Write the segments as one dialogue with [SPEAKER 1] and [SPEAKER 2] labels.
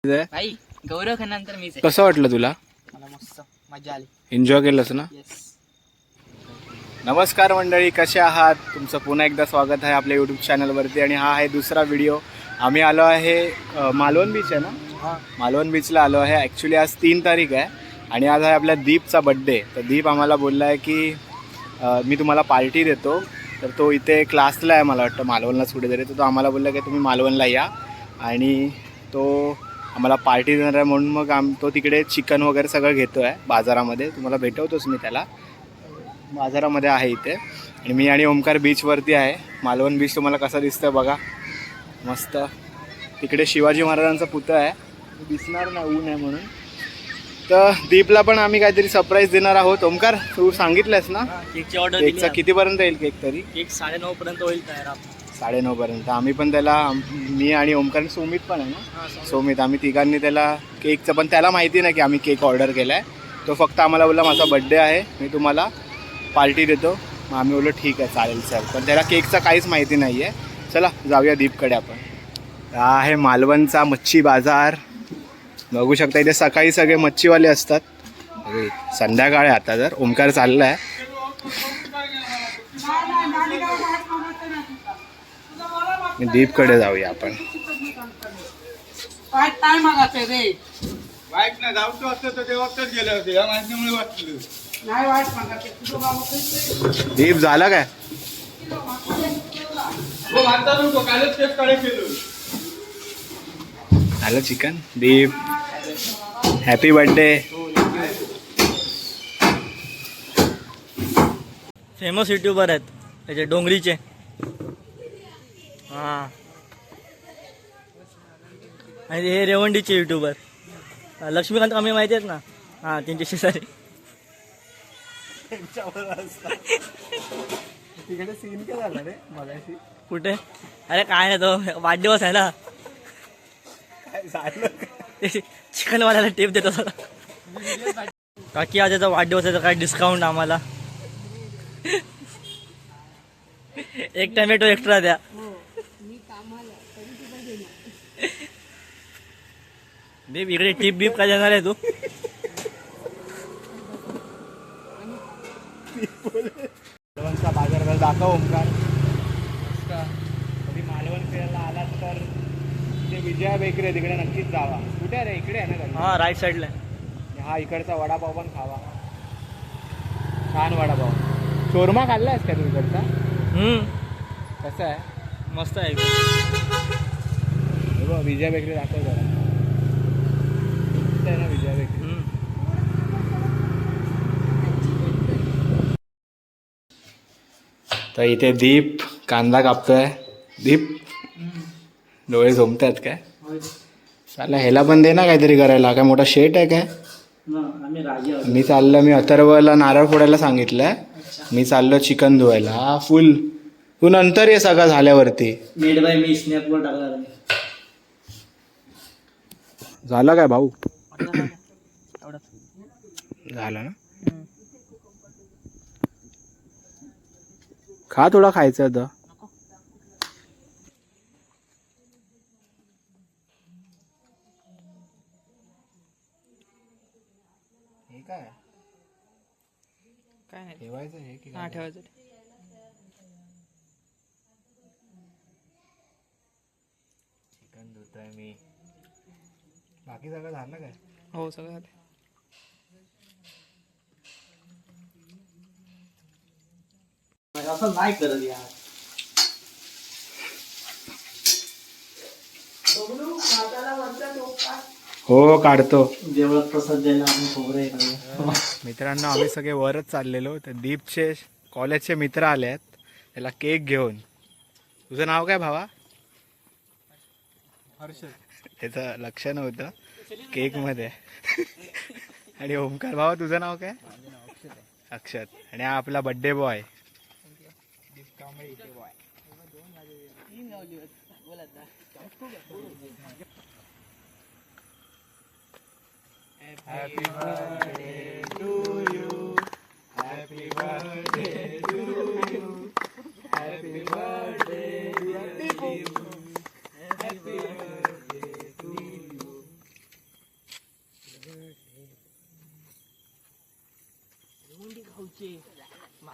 [SPEAKER 1] भाई गौरव खाननंतर मीच आहे.
[SPEAKER 2] कसं वाटलं तुला?
[SPEAKER 1] मला मस्त मजा आली.
[SPEAKER 2] एन्जॉय केलंस ना?
[SPEAKER 1] येस.
[SPEAKER 2] नमस्कार मंडळी, कसे आहात? तुमचं पुन्हा एकदा स्वागत आहे आपल्या यूट्यूब चॅनलवरती. आणि हा आहे दुसरा व्हिडिओ. आम्ही आलो आहे मालवण बीच आहे ना, मालवण बीचला आलो आहे. ॲक्च्युली आज 3 तारीख आहे आणि आज आहे आपल्या दीपचा बड्डे. तर दीप आम्हाला बोलला आहे की मी तुम्हाला पार्टी देतो. तर तो इथे क्लासला आहे, मला वाटतं मालवणलाच कुठेतरी. तर तो आम्हाला बोलला की तुम्ही मालवणला या आणि तो आम्हाला पार्टी देणार आहे. म्हणून मग तो तिकडे चिकन वगैरे सगळं घेतो आहे बाजारामध्ये. तुम्हाला भेटवतोच मी त्याला, बाजारामध्ये आहे इथे. आणि मी आणि ओमकार बीचवरती आहे. मालवण बीच तुम्हाला कसा दिसतं बघा, मस्त. तिकडे शिवाजी महाराजांचा पुतळा आहे, दिसणार नाही ऊन आहे म्हणून. तर दीपला पण आम्ही काहीतरी सरप्राईज देणार आहोत. ओमकार, तू सांगितलंस ना
[SPEAKER 1] केकची ऑर्डर
[SPEAKER 2] केकचा कितीपर्यंत येईल केक? तरी
[SPEAKER 1] केक 9:30 पर्यंत होईल तयार.
[SPEAKER 2] 9:30 पर्यंत. आम्ही पण त्याला, मी आणि ओमकार, सुमित पण आहे ना, सुमित, आम्ही तिघांनी त्याला केकचं, पण त्याला माहिती नाही की आम्ही केक ऑर्डर केला आहे. तो फक्त आम्हाला बोलला माझा बड्डे आहे, मी तुम्हाला पार्टी देतो. मग आम्ही बोललो ठीक आहे चालेल सर, पण त्याला केकचं काहीच माहिती नाही आहे. चला जाऊया दीपकडे आपण. हा आहे मालवणचा मच्छी बाजार. बघू शकता इथे सकाळी सगळे मच्छीवाले असतात. संध्याकाळ आहे आता. जर ओमकार चालला आहे दीपकडे जाऊया आपण. दीप झाला काय? झालं चिकन. दीप हॅपी बर्थडे.
[SPEAKER 1] फेमस युट्यूबर आहेत त्याचे, डोंगरीचे. हां, आणि हे रेवंडीचे युट्यूबर लक्ष्मीकांत आम्ही माहिती आहेत ना. हां, त्यांच्या शेजारी.
[SPEAKER 2] तिकडे सीन काय झाला रे मगाशी?
[SPEAKER 1] कुठे? अरे काय नाही, तो वाढदिवस आहे ना, चिकनवाल्याला टिप देत होता. बाकी आज याचा वाढदिवस आहे तर काय डिस्काउंट आम्हाला. एक टमॅटो एक्स्ट्रा द्या. दीप इकडे टिप बीप काय देणार आहे तू?
[SPEAKER 2] मालवणचा बाजार दाखव ओमकार. कधी मालवण फिरायला आलात तर ते विजया बेकरी आहे, तिकडे नक्कीच जावा. कुठे आहे रे? इकडे आहे ना?
[SPEAKER 1] हां, राईट साईडला.
[SPEAKER 2] हा इकडचा वडापाव पण खावा, छान वडापाव. शोरमा खाल्लायस का तू इकडचा? कसं आहे?
[SPEAKER 1] मस्त आहे.
[SPEAKER 2] विजया बेकरी दाखव जरा. आहे ना विजया बेकरी. तर इथे दीप कांदा कापतोय. दीप डोळे झोमतात काय? चालला ह्याला पण दे ना काहीतरी करायला. काय मोठा शेट आहे काय? मी चाललो, मी अथर्वला नारळ फोडायला सांगितलंय. मी चाललो चिकन धुवायला. फुल तू नंतर ये सगळं झाल्यावरती.
[SPEAKER 1] मेड बाय मी स्नॅपवर टाकणार.
[SPEAKER 2] झालं काय भाऊ? झालं ना? खा, थोडा खायचं होतं. हे काय
[SPEAKER 1] काय नाही
[SPEAKER 2] ठेवायचं हे की?
[SPEAKER 1] हां, ठेवायचं.
[SPEAKER 2] चिकन धुतोय मी. बाकी सगळं झालं काय?
[SPEAKER 1] हो, सगळं झालं. असं नाही करत यार.
[SPEAKER 2] हो काढतो.
[SPEAKER 1] देवळात प्रसाद द्यायला आम्ही खोबरे.
[SPEAKER 2] मित्रांनो, आम्ही सगळे वरच चाललेलो. तर दीपचे कॉलेजचे मित्र आले आहेत त्याला केक घेऊन. तुझं नाव काय भावा? हर्षद. त्याचं लक्ष नव्हतं केक मध्ये. आणि ओमकार भावा, तुझं नाव काय? अक्षत. आणि हा आपला birthday boy. Happy birthday to you. Happy birthday to you. Happy birthday dear Deepu. Happy birthday to you.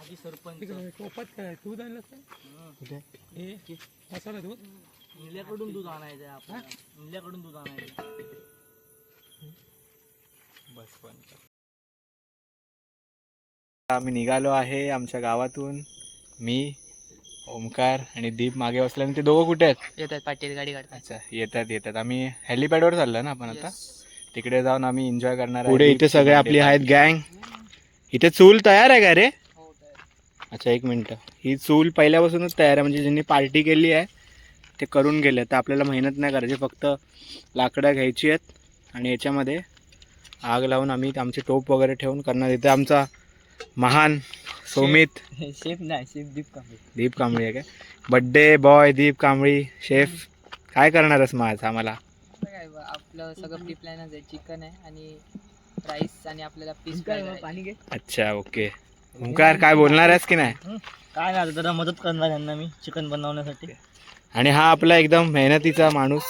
[SPEAKER 1] माजी सरपंच
[SPEAKER 3] टोपात काय दूध आणलं मसाला दूध
[SPEAKER 1] इंडियाकडून दूध आणायचं आहे आपल्याला. इंडियाकडून दूध आणायचं.
[SPEAKER 2] आम्ही निघालो आहे आमच्या गावातून. मी, ओमकार आणि दीप मागे बसले. आणि ते दोघं कुठे आहेत?
[SPEAKER 1] येतात पाटील गाडी काढतात.
[SPEAKER 2] अच्छा, येतात आम्ही हेलिपॅडवर चाललो ना आपण आता. तिकडे जाऊन आम्ही एन्जॉय करणार आहे. पुढे इथे सगळे आपली आहेत गँग. इथे चूल तयार आहे का रे? अच्छा, एक मिनटं. ही चूल पहिल्यापासूनच तयार आहे, म्हणजे ज्यांनी पार्टी केली आहे ते करून गेले. तर आपल्याला मेहनत नाही करायची, फक्त लाकडं घ्यायची आहेत आणि याच्यामध्ये आग लावून आम्ही आमचे टोप वगैरे ठेवून करणार. इथे आमचा महान सोमित
[SPEAKER 1] शेफ नाही, शेफ
[SPEAKER 2] दीप कांबळी आहे काय? बड्डे बॉय दीप कांबळी शेफ. काय करणारच मग आज आम्हाला?
[SPEAKER 4] काय आपलं सगळं प्री प्लॅनच आहे. चिकन आहे आणि राईस आणि आपल्याला पीस पाणी घे.
[SPEAKER 2] अच्छा, ओके. ओंकार काय बोलणार आहेस की नाही?
[SPEAKER 1] काय नाही, जरा मदत करणार यांना मी चिकन बनवण्यासाठी.
[SPEAKER 2] आणि हा आपला एकदम मेहनतीचा माणूस.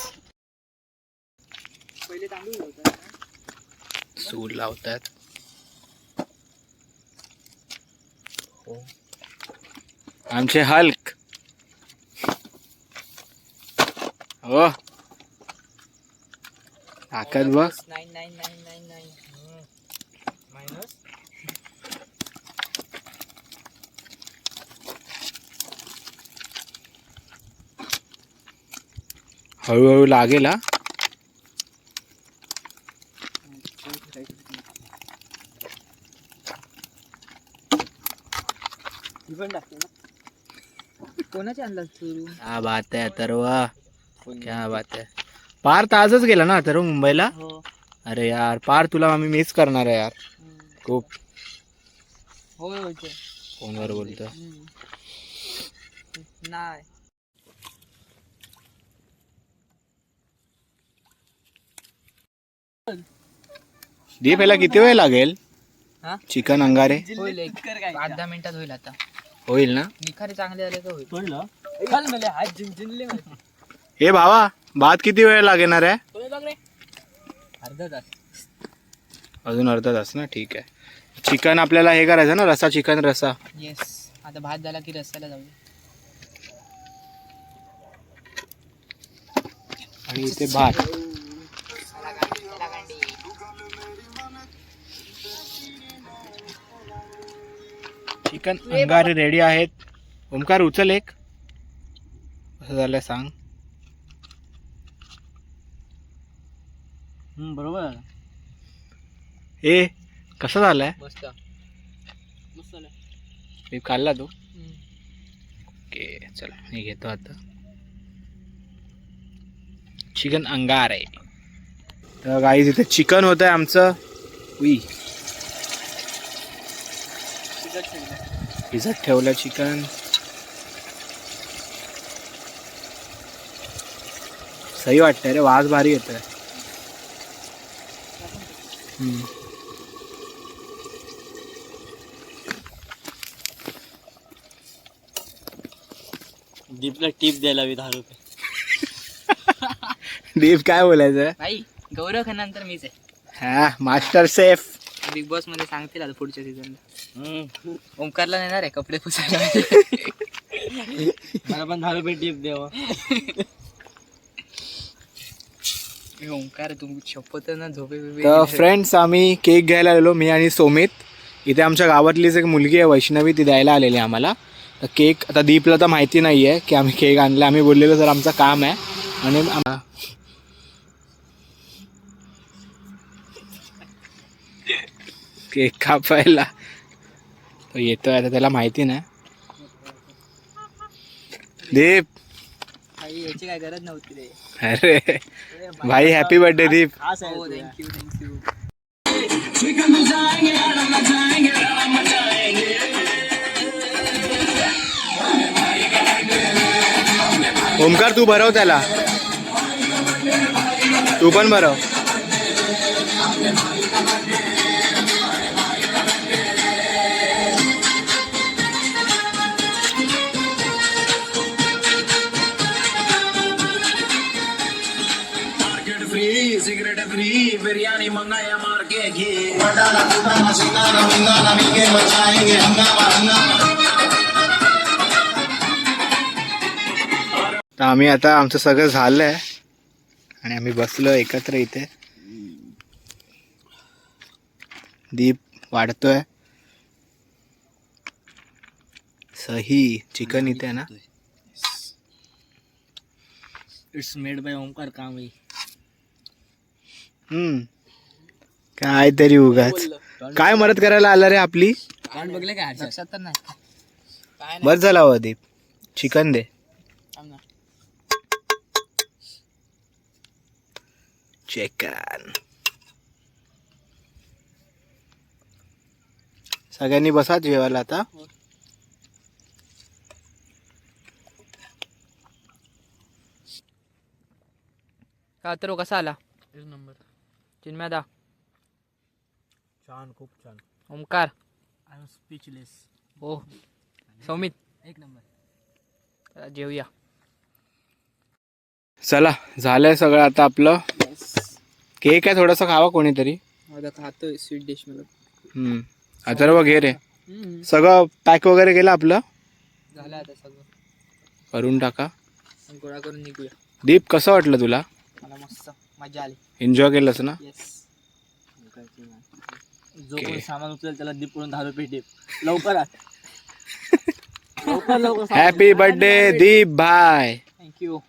[SPEAKER 4] पहिले तांदूळ होता
[SPEAKER 2] चूल लावतात. आमचे हल्क. हो, ताकद बघ.
[SPEAKER 4] 999999
[SPEAKER 1] मायनस
[SPEAKER 2] हळूहळू लागेल हा.
[SPEAKER 4] कोणाचे आणला सुरू?
[SPEAKER 2] क्या बात है अथर्वा, क्या बात है. पार तर आजच गेला ना अथर्व मुंबईला?
[SPEAKER 4] हो.
[SPEAKER 2] अरे यार, पार तुला आम्ही मिस करणार आहे यार खूप.
[SPEAKER 4] होय होय
[SPEAKER 2] फोनवर बोलतो.
[SPEAKER 4] नाही.
[SPEAKER 2] दीप, याला किती वेळ लागेल?
[SPEAKER 4] हा?
[SPEAKER 2] चिकन अंगारे
[SPEAKER 4] होईल 8-10 मिनिटात होईल. आता
[SPEAKER 2] होईल ना?
[SPEAKER 4] निखारे चांगले झाले का होईल.
[SPEAKER 1] तोडलं.
[SPEAKER 4] हात जिंकले
[SPEAKER 2] हे भावा, भात किती वेळ लागणार आहे?
[SPEAKER 4] अर्धा तास.
[SPEAKER 2] अजून अर्धा तास ना, ठीक आहे. चिकन आपल्याला हे करायचं ना, रसा, चिकन रसा.
[SPEAKER 4] येस. आता भात झाला की रस्त्याला जाऊ.
[SPEAKER 2] आणि इथे भात. चिकन अंगारे रेडी आहेत. ओमकार उचल एक. कसं झालं सांग.
[SPEAKER 1] बरोबर आहे.
[SPEAKER 2] ए, कसं झालंय?
[SPEAKER 4] मस्त मस्त झालं.
[SPEAKER 2] मी खाल्ला तू? ओके, चला मी घेतो आता चिकन अंगारे. तर गाईज इथे चिकन होत आहे आमचं. उई, भिजत ठेवलं चिकन. सही वाटतंय रे, वास भारी येतोय.
[SPEAKER 1] दीपला टिप द्यायला हवी 10 रुपये.
[SPEAKER 2] दीप काय बोलायचं?
[SPEAKER 4] भाई गौरव खाननंतर मीच आहे.
[SPEAKER 2] हा, मास्टर शेफ.
[SPEAKER 4] बिग बॉस मध्ये सांगतील आता पुढच्या सीझनला. ओमकारला नेणार आहे कपडे पुसायला.
[SPEAKER 1] मला पण 10 रुपये टिप द्यावा.
[SPEAKER 4] ओमकार तुमची शपथ ना झोपे बिपे.
[SPEAKER 2] तर फ्रेंड्स, आम्ही केक घ्यायला आलेलो, मी आणि सोमित. इथे आमच्या गावातलीच एक मुलगी आहे वैष्णवी, ती द्यायला आलेली आहे आम्हाला. तर केक आता दीपला तर माहिती नाही आहे की आम्ही केक आणला. आम्ही बोललेलो सर आमचं काम आहे. आणि केक कापायला तो येतोय, आता त्याला माहिती नाही. दीप,
[SPEAKER 4] याची काय गरज नव्हती रे.
[SPEAKER 2] अरे भाई, हॅपी बर्थडे दीप.
[SPEAKER 4] हो, थँक्यू थँक्यू.
[SPEAKER 2] ओमकार, तू भरव त्याला. तू पण भरव.
[SPEAKER 5] सिगरेट फ्री बिरयानी मंगाया मार के घी वडाला दुधाना सिंगाना मिंगाना मिलके मचाएंगे हंगामा हंगामा.
[SPEAKER 2] तर आम्ही आता आमचं सगळं झालं आहे आणि आम्ही बसलो एकत्र इथे. दीप वाढतोय. सही चिकन इथे आहे ना.
[SPEAKER 1] It's made by Omkar Kambli.
[SPEAKER 2] काय तरी उगाच काय मदत करायला आला रे आपली.
[SPEAKER 1] बघले काय
[SPEAKER 4] लक्षात तर नाही काय नाही.
[SPEAKER 2] बस झाला हो दीप. चिकन दे.
[SPEAKER 4] थांब ना.
[SPEAKER 2] चिकन. सगळ्यांनी बसा जेवायला आता.
[SPEAKER 4] का तर कसा आला
[SPEAKER 1] एक नंबर.
[SPEAKER 4] चिन्मयादा
[SPEAKER 1] छान, खूप छान.
[SPEAKER 4] Omkar
[SPEAKER 1] I am speechless.
[SPEAKER 4] हो सौमित
[SPEAKER 1] एक नंबर.
[SPEAKER 4] चला जेवूया.
[SPEAKER 2] चला झालंय सगळं आता आपलं. केक आहे थोडासा खावा कोणीतरी.
[SPEAKER 4] आता खातोय स्वीट डिश मला.
[SPEAKER 2] अथर्व घे रे. सगळं पॅक वगैरे केलं आपलं.
[SPEAKER 4] झालं आता सगळं
[SPEAKER 2] करून टाका.
[SPEAKER 4] गोळा करून निघूया.
[SPEAKER 2] दीप कसं वाटलं तुला.
[SPEAKER 4] मला मस्त मजा आली.
[SPEAKER 2] एन्जॉय केलंस ना.
[SPEAKER 4] येस.
[SPEAKER 1] जो कोणी सामान उचलेल त्याला दीप करून 10 रुपये टिप. लवकर आ. लवकर लवकर.
[SPEAKER 2] हॅपी बर्थडे दीप भाई.
[SPEAKER 4] थँक्यू.